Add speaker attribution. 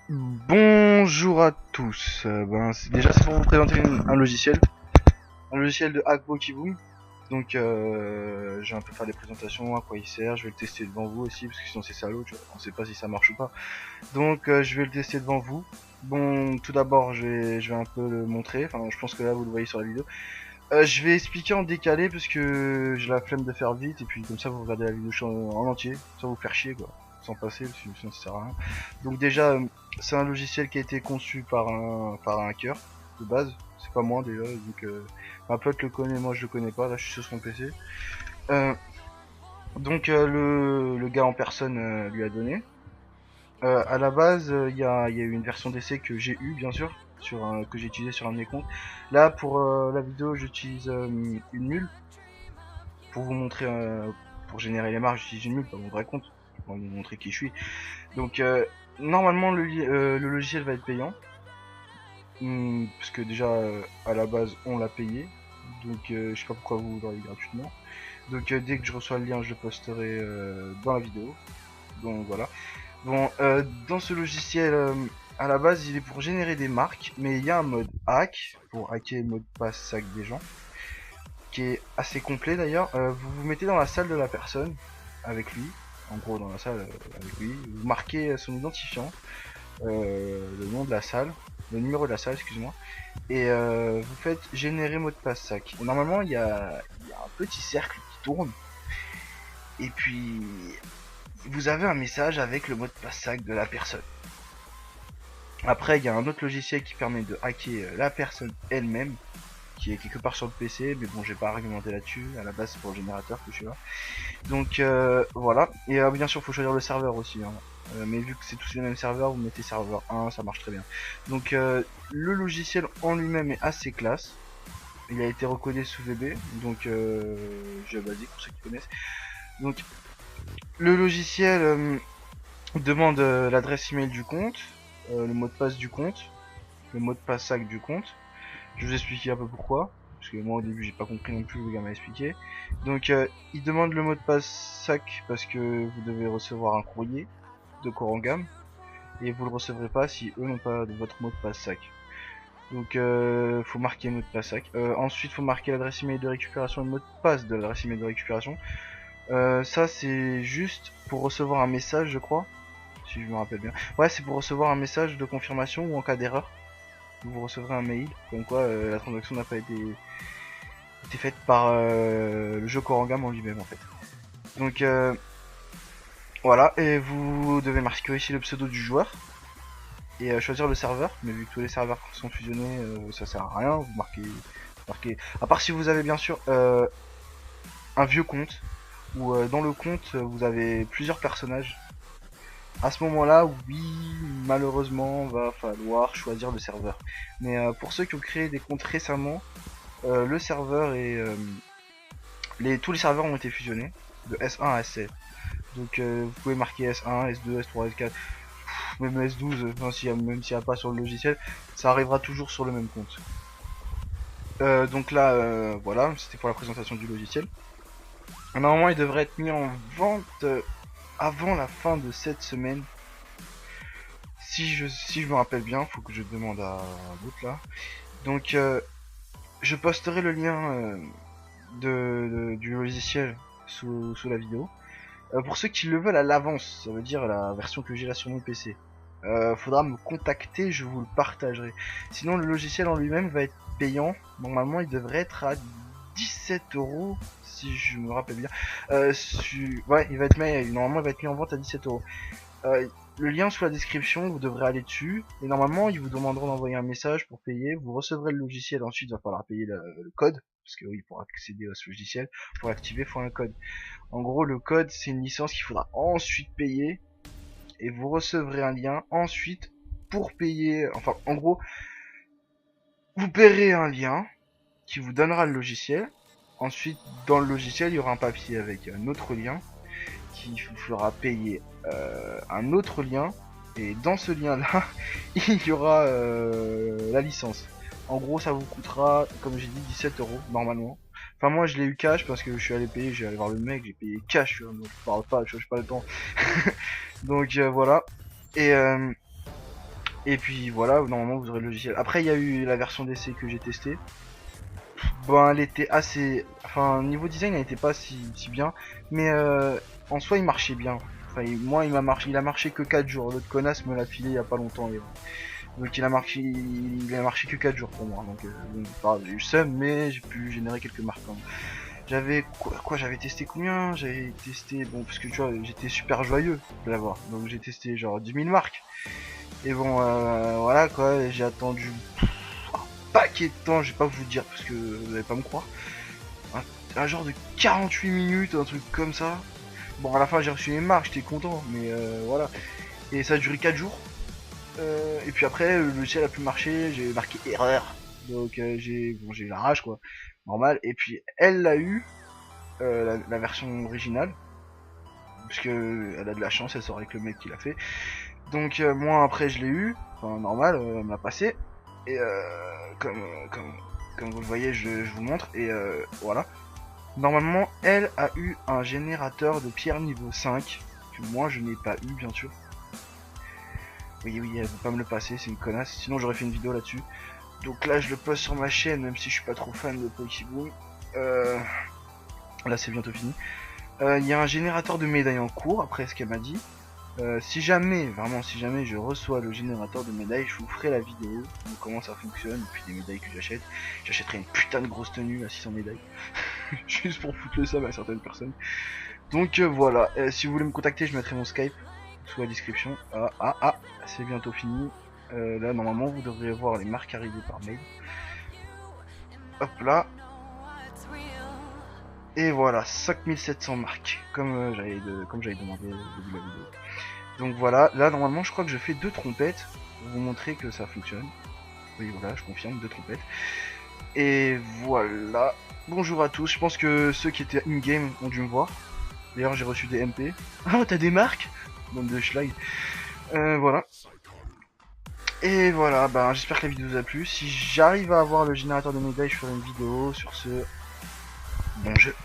Speaker 1: Bonjour à tous. Déjà c'est pour vous présenter un logiciel de Hackbo Kiboom. Donc je vais un peu faire des présentations, à quoi il sert, je vais le tester devant vous aussi parce que sinon c'est salaud, tu vois, on sait pas si ça marche ou pas. Donc je vais le tester devant vous. Bon, tout d'abord je vais un peu le montrer, enfin je pense que là vous le voyez sur la vidéo. Je vais expliquer en décalé parce que j'ai la flemme de faire vite et puis comme ça vous regardez la vidéo en entier, sans vous faire chier quoi, sans passer, parce que sinon ça sert à rien. Donc déjà c'est un logiciel qui a été conçu par un hacker de base, c'est pas moi déjà, donc ma pote le connaît, moi je le connais pas, là je suis sur son PC. Euh, le gars en personne lui a donné. À la base, il y a eu une version d'essai que j'ai eu bien sûr, que j'ai utilisé sur un de mes comptes. Là pour la vidéo j'utilise une mule pour vous montrer, pour générer les marges j'utilise une mule, pas mon vrai compte, pour vous montrer qui je suis. Donc normalement le logiciel va être payant, parce que déjà à la base on l'a payé, donc je sais pas pourquoi vous l'aurez gratuitement. Donc dès que je reçois le lien je le posterai dans la vidéo. Donc voilà. Bon, dans ce logiciel, à la base, il est pour générer des marques, mais il y a un mode hack, pour hacker le mot de passe sac des gens, qui est assez complet d'ailleurs. Vous vous mettez dans la salle de la personne, avec lui, en gros dans la salle avec lui, vous marquez son identifiant, le nom de la salle, le numéro de la salle, excuse-moi, et vous faites générer mot de passe sac. Et normalement, il y a un petit cercle qui tourne, et puis vous avez un message avec le mot de passe sac de la personne. Après, il y a un autre logiciel qui permet de hacker la personne elle-même, qui est quelque part sur le PC, mais bon, j'ai pas argumenté là-dessus. À la base, c'est pour le générateur que je suis là. Donc voilà. Et bien sûr, faut choisir le serveur aussi, hein. Mais vu que c'est tous les mêmes serveurs, vous mettez serveur 1, ça marche très bien. Donc le logiciel en lui-même est assez classe. Il a été recodé sous VB, donc jeu basique pour ceux qui connaissent. Donc le logiciel demande l'adresse email du compte, le mot de passe du compte, le mot de passe sac du compte. Je vais vous expliquer un peu pourquoi, parce que moi au début j'ai pas compris non plus, le gars m'a expliqué. Donc il demande le mot de passe sac parce que vous devez recevoir un courrier de Korangam et vous le recevrez pas si eux n'ont pas votre mot de passe sac. Donc faut marquer le mot de passe sac. Ensuite faut marquer l'adresse email de récupération et le mot de passe de l'adresse email de récupération. Ça c'est juste pour recevoir un message je crois, si je me rappelle bien. Ouais, c'est pour recevoir un message de confirmation ou en cas d'erreur vous recevrez un mail comme quoi la transaction n'a pas été faite par le jeu Korangam en lui-même en fait. Donc voilà, et vous devez marquer ici le pseudo du joueur et choisir le serveur, mais vu que tous les serveurs sont fusionnés, ça sert à rien, marquez, à part si vous avez bien sûr un vieux compte, où dans le compte vous avez plusieurs personnages. À ce moment-là, oui, malheureusement, va falloir choisir le serveur. Mais pour ceux qui ont créé des comptes récemment, le serveur et tous les serveurs ont été fusionnés de S1 à S7. Donc vous pouvez marquer S1, S2, S3, S4, même S12, même s'il n'y a pas sur le logiciel, ça arrivera toujours sur le même compte. Donc là, voilà, c'était pour la présentation du logiciel. Normalement, il devrait être mis en vente avant la fin de cette semaine. Si je me rappelle bien, faut que je demande à l'autre là. Donc je posterai le lien du logiciel sous la vidéo. Pour ceux qui le veulent à l'avance, ça veut dire la version que j'ai là sur mon PC, faudra me contacter, je vous le partagerai. Sinon le logiciel en lui-même va être payant. Normalement il devrait être à 17 € si je me rappelle bien. Ouais, normalement il va être mis en vente à 17 €. Le lien sous la description, vous devrez aller dessus et normalement ils vous demanderont d'envoyer un message pour payer. Vous recevrez le logiciel, ensuite il va falloir payer le code parce que oui, pour accéder à ce logiciel, pour l'activer, il faut un code. En gros, le code, c'est une licence qu'il faudra ensuite payer. Et vous recevrez un lien ensuite pour payer. Enfin, en gros, vous paierez un lien qui vous donnera le logiciel. Ensuite, dans le logiciel, il y aura un papier avec un autre lien qui vous fera payer un autre lien. Et dans ce lien-là, il y aura la licence. En gros, ça vous coûtera, comme j'ai dit, 17 € normalement. Enfin, moi, je l'ai eu cash parce que je suis allé payer, j'ai allé voir le mec, j'ai payé cash, donc je parle pas, je n'ai pas le temps. Donc voilà. Et Et puis voilà, normalement vous aurez le logiciel. Après il y a eu la version d'essai que j'ai testée. Bon, elle était assez... Enfin, niveau design, elle était pas si bien. Mais en soi, il marchait bien. Enfin, moi, il a marché que 4 jours. L'autre connasse me l'a filé il y a pas longtemps. Donc il a marché que 4 jours pour moi. Donc, j'ai eu le seum, mais j'ai pu générer quelques marques quand même. J'avais quoi j'avais testé combien? J'avais testé, bon, parce que tu vois, j'étais super joyeux de l'avoir. Donc j'ai testé genre 10 000 marques. Et bon, voilà quoi, j'ai attendu paquet de temps, je vais pas vous dire parce que vous allez pas me croire. Un genre de 48 minutes, un truc comme ça. Bon, à la fin j'ai reçu les marques, j'étais content, mais voilà. Et ça a duré 4 jours. Et puis après, le logiciel a pu marcher, j'ai marqué erreur. Donc j'ai eu la rage quoi, normal. Et puis elle l'a eu, la version originale. Parce que elle a de la chance, elle sort avec le mec qui l'a fait. Donc moi après je l'ai eu, enfin normal, elle me l'a passé. Et comme vous le voyez, je vous montre. Et voilà. Normalement, elle a eu un générateur de pierre niveau 5, que moi je n'ai pas eu bien sûr. Oui, oui, elle veut pas me le passer, c'est une connasse, sinon j'aurais fait une vidéo là-dessus. Donc là je le poste sur ma chaîne, même si je suis pas trop fan de Pokéboom. Là c'est bientôt fini. Il y a un générateur de médailles en cours, après ce qu'elle m'a dit. Si jamais, vraiment si jamais je reçois le générateur de médailles, je vous ferai la vidéo de comment ça fonctionne, et puis des médailles que j'achète. J'achèterai une putain de grosse tenue à 600 médailles. Juste pour foutre le seum à certaines personnes. Donc voilà, si vous voulez me contacter, je mettrai mon Skype sous la description. C'est bientôt fini. Là normalement vous devrez voir les marques arriver par mail. Hop là. Et voilà, 5700 marques, comme j'avais demandé au début de la vidéo. Donc voilà, là normalement je crois que je fais 2 trompettes pour vous montrer que ça fonctionne. Oui voilà, je confirme, 2 trompettes. Et voilà. Bonjour à tous, je pense que ceux qui étaient in-game ont dû me voir. D'ailleurs j'ai reçu des MP. Ah, t'as des marques? Bande de schlag. Voilà. Et voilà, bah j'espère que la vidéo vous a plu. Si j'arrive à avoir le générateur de médailles, je ferai une vidéo sur ce bon jeu.